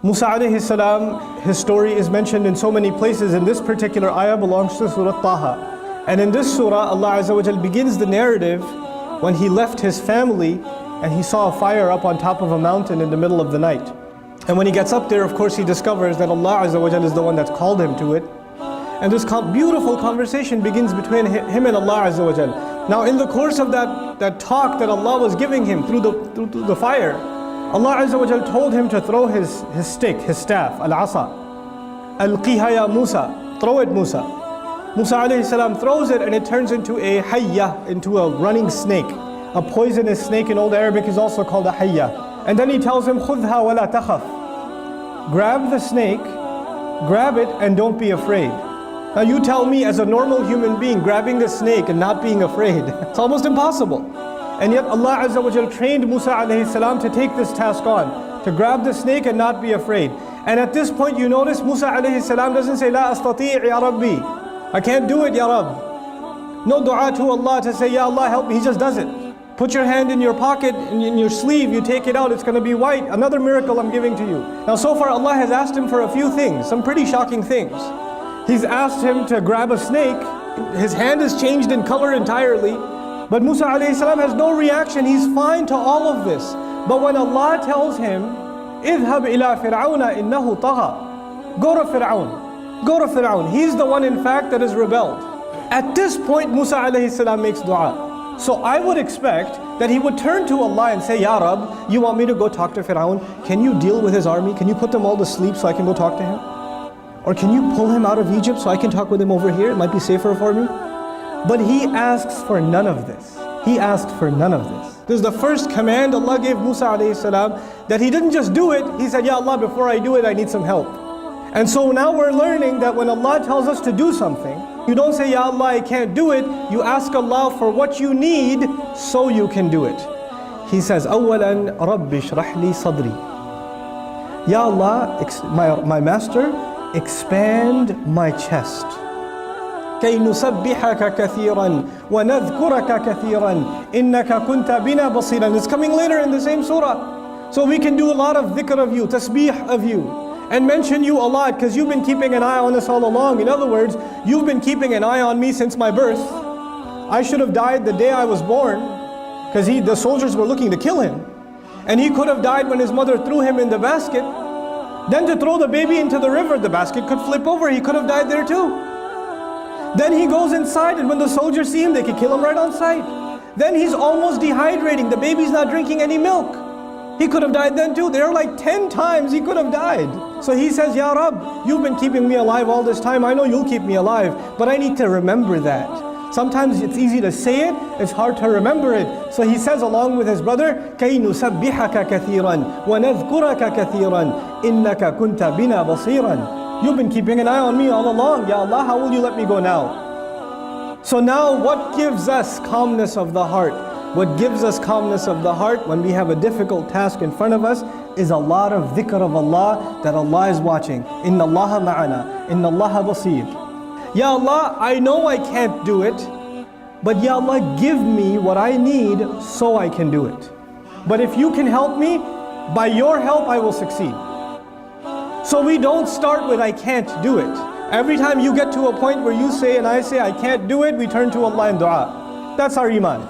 Musa alayhi salam, his story is mentioned in so many places. In this particular ayah belongs to Surah Taha. And in this surah, Allah Azza wa Jal begins the narrative when he left his family and he saw a fire up on top of a mountain in the middle of the night. And when he gets up there, of course, he discovers that Allah Azza wa Jal is the one that's called him to it. And this beautiful conversation begins between him and Allah Azza wa Jal. Now in the course of that talk that Allah was giving him through the fire, Allah Azza wa Jal told him to throw his stick, his staff, al-asa. Alqiha ya Musa, throw it Musa. Musa alayhi salam throws it and it turns into a hayya, into a running snake. A poisonous snake in Old Arabic is also called a hayya. And then he tells him, khudha wa la takhaf. Grab the snake, grab it and don't be afraid. Now you tell me, as a normal human being, grabbing the snake and not being afraid, it's almost impossible. And yet Allah Azza wa Jal trained Musa alayhi salam to take this task on, to grab the snake and not be afraid. And at this point you notice Musa alayhi salam doesn't say, La astati' ya Rabbi, I can't do it ya Rabb. No dua to Allah to say, Ya Allah help me, he just does it. Put your hand in your pocket, in your sleeve, you take it out, it's going to be white. Another miracle I'm giving to you. Now so far Allah has asked him for a few things, some pretty shocking things. He's asked him to grab a snake, his hand is changed in color entirely. But Musa alayhi salam has no reaction, he's fine to all of this. But when Allah tells him, اذهب إلى فرعون إنه طغى, go to Fir'aun, go to Fir'aun. He's the one in fact that has rebelled. At this point Musa alayhi salam makes dua. So I would expect that he would turn to Allah and say, Ya Rabb, you want me to go talk to Fir'aun? Can you deal with his army? Can you put them all to sleep so I can go talk to him? Or can you pull him out of Egypt so I can talk with him over here? It might be safer for me. But he asks for none of this. He asked for none of this. This is the first command Allah gave Musa alayhi salam, that he didn't just do it, he said, Ya Allah, before I do it, I need some help. And so now we're learning that when Allah tells us to do something, you don't say, Ya Allah, I can't do it. You ask Allah for what you need so you can do it. He says, أولاً رَبِّ اشْرَحْ لِي صَدْرِي. Ya Allah, my master, expand my chest. كي نسبحك كثيرا ونذكرك كثيرا إنك كنت بنا بصيرا. It's coming later in the same surah. So we can do a lot of dhikr of you, tasbih of you, and mention you a lot because you've been keeping an eye on us all along. In other words, you've been keeping an eye on me since my birth. I should have died the day I was born because the soldiers were looking to kill him. And he could have died when his mother threw him in the basket. Then to throw the baby into the river, the basket could flip over, he could have died there too. Then he goes inside and when the soldiers see him, they could kill him right on sight. Then he's almost dehydrating, the baby's not drinking any milk. He could have died then too. There are like 10 times he could have died. So he says, Ya Rabb, you've been keeping me alive all this time. I know you'll keep me alive, but I need to remember that. Sometimes it's easy to say it, it's hard to remember it. So he says along with his brother, كَيْ نُسَبِّحَكَ كَثِيرًا وَنَذْكُرَكَ كَثِيرًا إِنَّكَ كُنْتَ بِنَا بَصِيرًا. You've been keeping an eye on me all along. Ya Allah, how will you let me go now? So now what gives us calmness of the heart? What gives us calmness of the heart when we have a difficult task in front of us is a lot of dhikr of Allah, that Allah is watching. Inna Allaha ma'ana, Inna Allaha basir. Ya Allah, I know I can't do it, but Ya Allah, give me what I need so I can do it. But if you can help me, by your help I will succeed. So we don't start with I can't do it. Every time you get to a point where you say and I say I can't do it, we turn to Allah in dua. That's our iman.